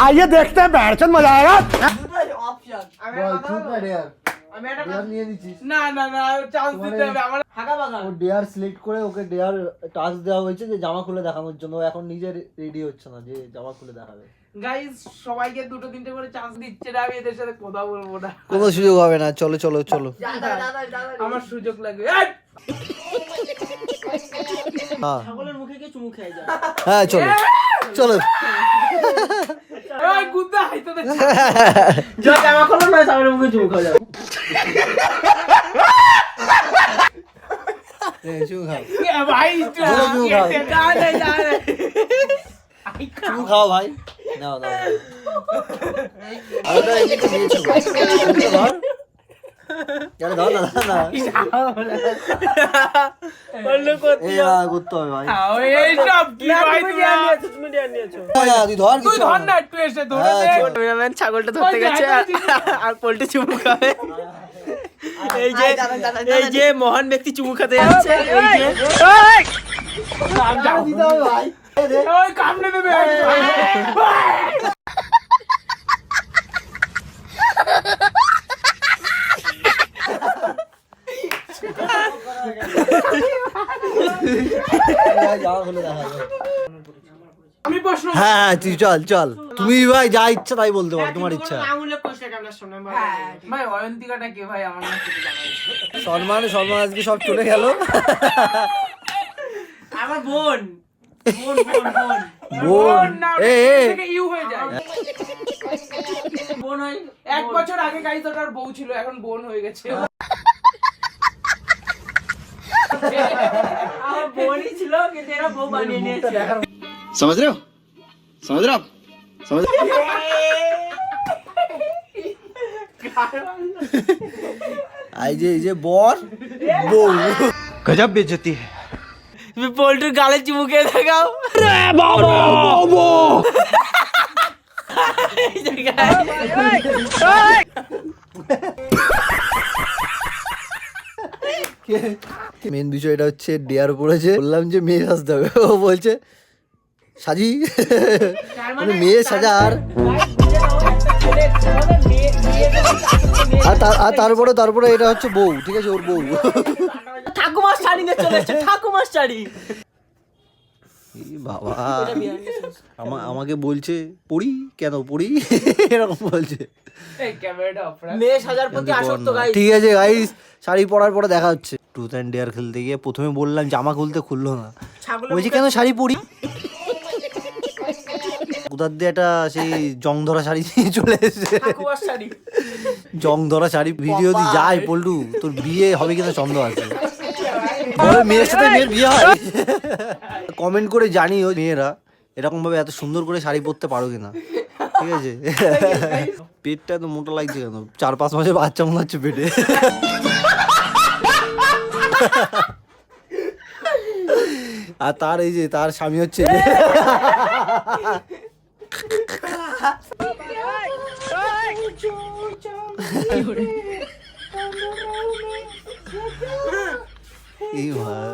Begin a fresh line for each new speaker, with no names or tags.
आइए देखते हैं बैठचंद मजा आएगा।
ডেয়ার সিলেক্ট করে ওকে ডেয়ার টাস্ক দেওয়া হয়েছে যে জামা খুলে দেখানোর জন্য। এখন নিজে রেডি হচ্ছে না যে জামা খুলে দেখাবে।
গাইস সবাইকে দুটো তিনটে করে চান্স দিচ্ছে না, আমি এদের সাথে কথা বলবো না,
কোনো সুযোগ হবে না। চলো চলো চলো,
আমার সুযোগ লাগবে।
ছাগলের মুখে কি চুমু খেয়ে যায়?
হ্যাঁ চলো চলো।
ওই গুদা হাইতে দে,
যা জামা খোলো না, ছাগলের মুখে চুমু খাওয়া যাবে।
চুমু খাও,
ভাই
চুমু খাও, চুমু খাও ভাই। নাও নাও আরে এমনি দিয়েছো ধর, চলো ধর না না
বললো করতে
এই করতে হবে ভাই।
এই সব কি ভাই
তুমি দিয়ে নিয়েছো।
না তুই ধর,
তুই ধর না, একটু এসে ধরে দে।
ক্যামেরাম্যান ছাগলটা ধরতে গেছে আর পোল্ট্রি চুমু খাবে। এই যে মহান ব্যক্তি চুমু খেতে যাচ্ছে। এই যে
দিতে হবে ভাই।
ওই কামড়ে দেবে। আমি প্রশ্ন,
হ্যাঁ তুই চল চল, তুমি ভাই যা ইচ্ছা তাই বলতে পারো, তোমার ইচ্ছা।
আঙুলে কষে ক্যামেরার সামনে
ভাই অয়ন্তিকাটা কে ভাই? আমার না কিছু জানা নেই।
সম্মান সম্মান আজকে সব চলে গেল।
আমার বোন বোন বোন বোন
বোন
না,
এ
থেকে ইউ হয়ে যায়।
বোন হয়।
1 বছর আগে গাইস ওটার বউ ছিল, এখন বোন হয়ে গেছে।
আমার বোনই ছিল, কিন্তু এরা বউ বানিয়ে নিয়েছে।
समझ रहे हो, समझ रहे हो आप, समझ
এই যে বর বউ।
गजब बेइज्जती है।
তুমি পোল্ট্রির গালে চুমু খেয়ে দেখাও।
মেন বিষয়টা হচ্ছে ডেয়ার পড়েছে, বললাম যে মেয়ে সাজতে হবে, ও বলছে সাজি। মানে মেয়ে সাজার আর তারপরে এটা হচ্ছে বউ, ঠিক আছে, ওর বউ।
ঠাকুমার শাড়ি নিয়ে চলে এসেছে, ঠাকুমার শাড়ি।
বাবা আমাকে বলছে পড়ি কেন পড়ি, এরকম বলছে।
এই ক্যামেরাটা অফ রাখ।
মেয়ে সাজার প্রতি আসক্ত গাইস।
ঠিক আছে গাইস, শাড়ি পরার পরে দেখা হচ্ছে। ট্রুথ অ্যান্ড ডেয়ার খেলতে গিয়ে প্রথমে বললাম জামা খুলতে, খুললো না, বলছি কেন শাড়ি পরি। কোথার দিয়ে একটা সেই জং ধরা শাড়ি নিয়ে চলে এসেছে।
ঠাকুমার শাড়ি।
জং ধরা শাড়ি ভিডিও দি যায় পল্টু, তোর বিয়ে হবে কিনা সন্দেহ আছে। বলে মেয়ের সাথে মেয়ের বিয়ে হয়। কমেন্ট করে জানি ওই মেয়েরা এরকম ভাবে এত সুন্দর করে শাড়ি পরতে পারো কিনা, ঠিক আছে। পেটটা তো মোটা লাগছে কেন? 4-5 মাসের বাচ্চা মনে হচ্ছে পেটে। আর তার এই যে তার স্বামী হচ্ছে এই ভাই